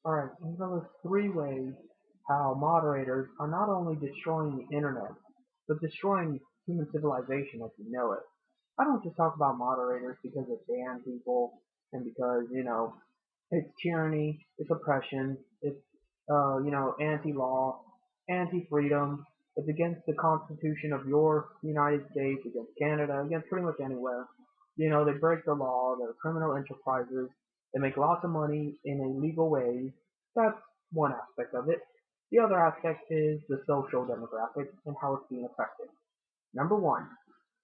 Alright, I'm going to list three ways how moderators are not only destroying the internet, but destroying human civilization as we know it. I don't just talk about moderators because they ban people and because, it's tyranny, it's oppression, it's, anti-law, anti-freedom, it's against the Constitution of your United States, against Canada, against pretty much anywhere. They break the law, they're criminal enterprises, they make lots of money in illegal ways. That's one aspect of it. The other aspect is the social demographic and how it's being affected. Number one,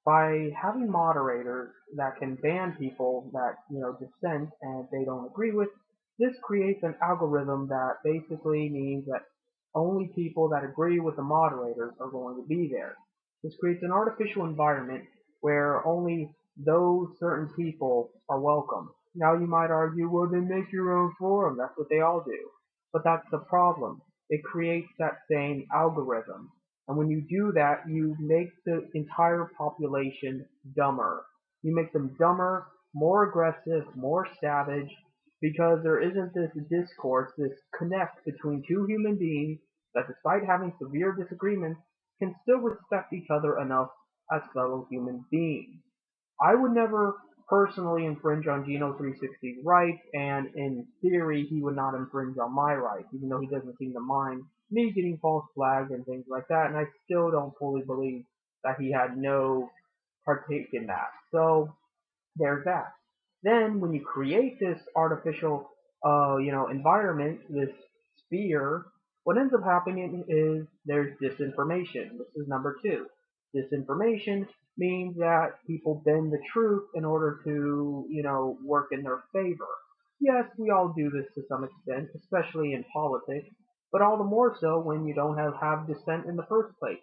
by having moderators that can ban people that, dissent and they don't agree with, this creates an algorithm that basically means that only people that agree with the moderators are going to be there. This creates an artificial environment where only those certain people are welcome. Now you might argue, well then make your own forum, that's what they all do. But that's the problem. It creates that same algorithm. And when you do that, you make the entire population dumber. You make them dumber, more aggressive, more savage, because there isn't this discourse, this connect between two human beings that despite having severe disagreements, can still respect each other enough as fellow human beings. I would never personally infringe on Geno360's rights, and in theory, he would not infringe on my rights, even though he doesn't seem to mind me getting false flagged and things like that, and I still don't fully believe that he had no partake in that. So there's that. Then when you create this artificial, environment, this sphere, what ends up happening is there's disinformation. This is number two. Disinformation means that people bend the truth in order to, work in their favor. Yes, we all do this to some extent, especially in politics, but all the more so when you don't have dissent in the first place.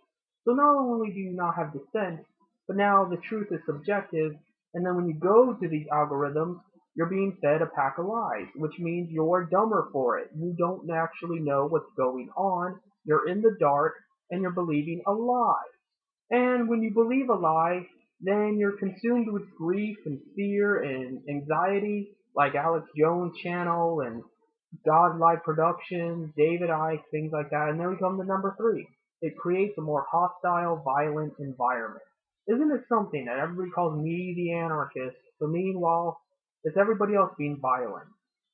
So not only do you not have dissent, but now the truth is subjective, and then when you go to these algorithms, you're being fed a pack of lies, which means you're dumber for it. You don't actually know what's going on. You're in the dark, and you're believing a lie. And when you believe a lie, then you're consumed with grief and fear and anxiety, like Alex Jones' channel and Godlike Productions, David Icke, things like that. And then we come to number three. It creates a more hostile, violent environment. Isn't it something that everybody calls me the anarchist, but meanwhile, it's everybody else being violent?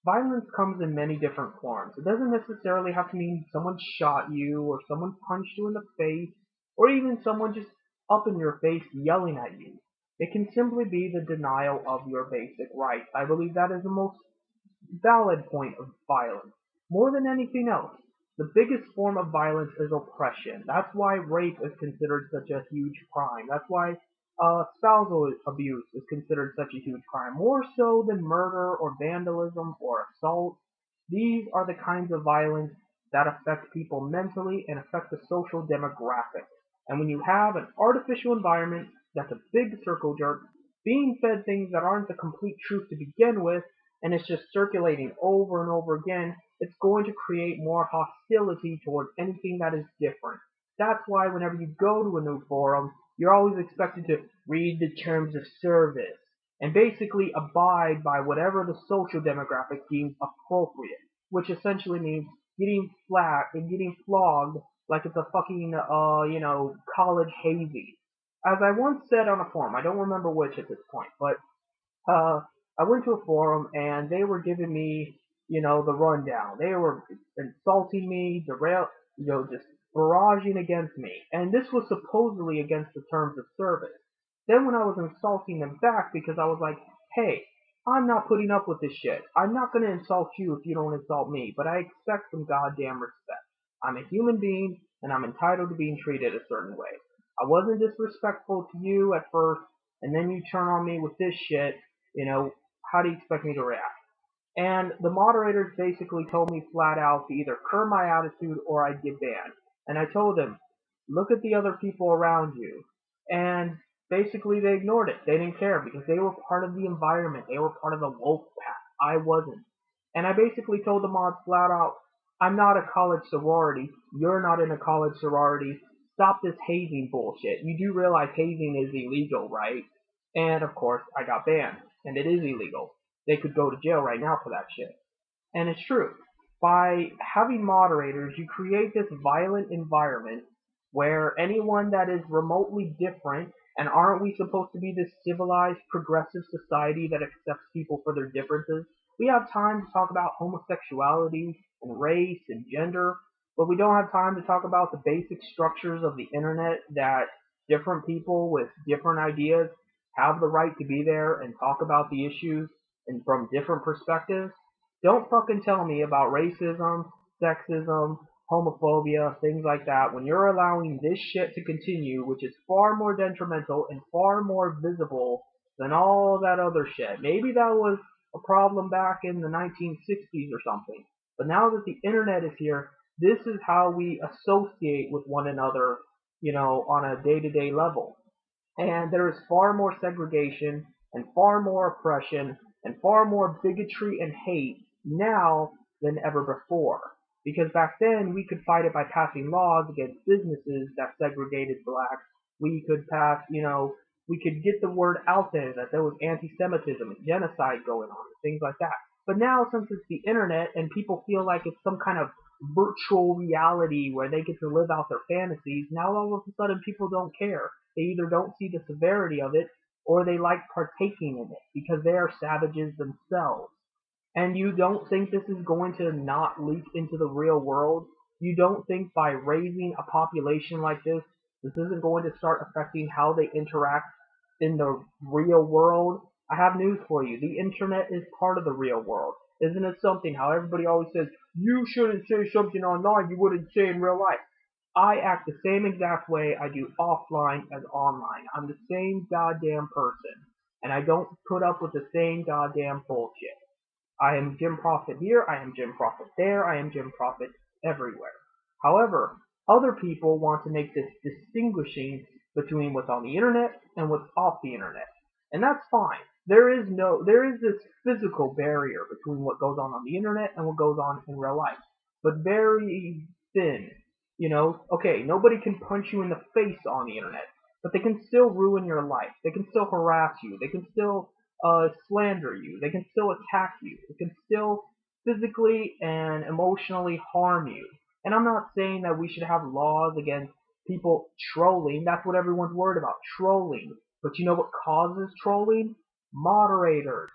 Violence comes in many different forms. It doesn't necessarily have to mean someone shot you, or someone punched you in the face, or even someone just up in your face yelling at you. It can simply be the denial of your basic rights. I believe that is the most valid point of violence. More than anything else, the biggest form of violence is oppression. That's why rape is considered such a huge crime. That's why spousal abuse is considered such a huge crime. More so than murder or vandalism or assault. These are the kinds of violence that affect people mentally and affect the social demographic. And when you have an artificial environment that's a big circle jerk, being fed things that aren't the complete truth to begin with, and it's just circulating over and over again, it's going to create more hostility towards anything that is different. That's why whenever you go to a new forum, you're always expected to read the terms of service and basically abide by whatever the social demographic deems appropriate, which essentially means getting flat and getting flogged like it's a fucking, college hazy. As I once said on a forum, I don't remember which at this point, but I went to a forum and they were giving me, the rundown. They were insulting me, just barraging against me. And this was supposedly against the terms of service. Then when I was insulting them back because I was like, hey, I'm not putting up with this shit. I'm not going to insult you if you don't insult me, but I expect some goddamn respect. I'm a human being and I'm entitled to being treated a certain way. I wasn't disrespectful to you at first, and then you turn on me with this shit, how do you expect me to react? And the moderators basically told me flat out to either curb my attitude or I'd get banned. And I told them, look at the other people around you. And basically they ignored it. They didn't care because they were part of the environment. They were part of the woke pack. I wasn't. And I basically told the mods flat out, I'm not a college sorority. You're not in a college sorority. Stop this hazing bullshit. You do realize hazing is illegal, right? And of course, I got banned. And it is illegal. They could go to jail right now for that shit. And it's true. By having moderators, you create this violent environment where anyone that is remotely different, and aren't we supposed to be this civilized, progressive society that accepts people for their differences? We have time to talk about homosexuality and race and gender, but we don't have time to talk about the basic structures of the internet that different people with different ideas have the right to be there and talk about the issues and from different perspectives. Don't fucking tell me about racism, sexism, homophobia, things like that, when you're allowing this shit to continue, which is far more detrimental and far more visible than all that other shit. Maybe that was a problem back in the 1960s or something. But now that the internet is here, this is how we associate with one another, on a day-to-day level. And there is far more segregation and far more oppression and far more bigotry and hate now than ever before. Because back then we could fight it by passing laws against businesses that segregated blacks. We could pass, we could get the word out there that there was anti-Semitism and genocide going on and things like that. But now, since it's the internet and people feel like it's some kind of virtual reality where they get to live out their fantasies, now all of a sudden people don't care. They either don't see the severity of it or they like partaking in it because they are savages themselves. And you don't think this is going to not leak into the real world? You don't think by raising a population like this isn't going to start affecting how they interact in the real world? I have news for you. The internet is part of the real world. Isn't it something how everybody always says, you shouldn't say something online you wouldn't say in real life? I act the same exact way I do offline as online. I'm the same goddamn person. And I don't put up with the same goddamn bullshit. I am Jim Profit here, I am Jim Profit there, I am Jim Profit everywhere. However, other people want to make this distinguishing between what's on the internet and what's off the internet. And that's fine. There is this physical barrier between what goes on the internet and what goes on in real life. But very thin. Okay, nobody can punch you in the face on the internet, but they can still ruin your life. They can still harass you. They can still slander you. They can still attack you. They can still physically and emotionally harm you. And I'm not saying that we should have laws against people trolling. That's what everyone's worried about, trolling. But you know what causes trolling? Moderators.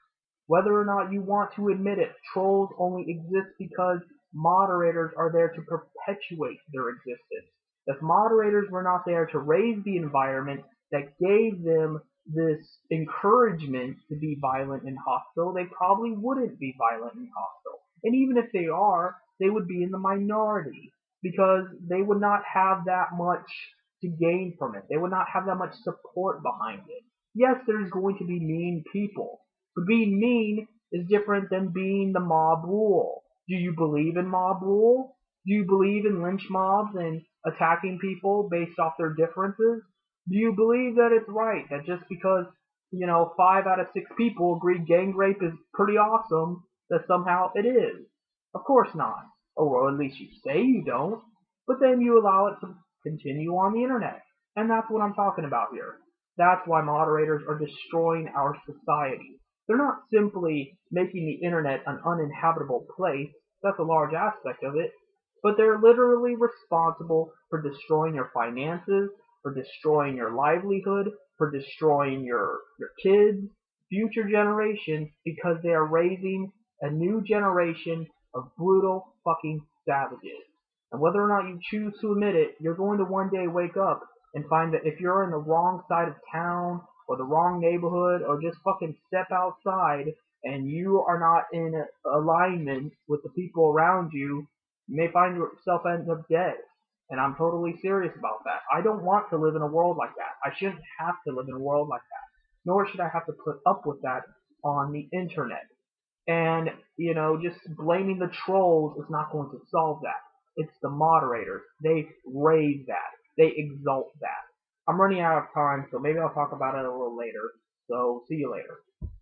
Whether or not you want to admit it, trolls only exist because moderators are there to perpetuate their existence. If moderators were not there to raise the environment that gave them this encouragement to be violent and hostile, they probably wouldn't be violent and hostile. And even if they are, they would be in the minority because they would not have that much to gain from it. They would not have that much support behind it. Yes, there's going to be mean people, but being mean is different than being the mob rule. Do you believe in mob rule? Do you believe in lynch mobs and attacking people based off their differences? Do you believe that it's right that just because, 5 out of 6 people agree gang rape is pretty awesome, that somehow it is? Of course not. Or at least you say you don't, but then you allow it to continue on the internet. And that's what I'm talking about here. That's why moderators are destroying our society. They're not simply making the internet an uninhabitable place, that's a large aspect of it, but they're literally responsible for destroying your finances, for destroying your livelihood, for destroying your kids, future generations, because they are raising a new generation of brutal fucking savages. And whether or not you choose to admit it, you're going to one day wake up and find that if you're in the wrong side of town, or the wrong neighborhood, or just fucking step outside, and you are not in alignment with the people around you, you may find yourself end up dead. And I'm totally serious about that. I don't want to live in a world like that. I shouldn't have to live in a world like that. Nor should I have to put up with that on the internet. And, just blaming the trolls is not going to solve that. It's the moderators. They raise that. They exalt that. I'm running out of time, so maybe I'll talk about it a little later. So, see you later.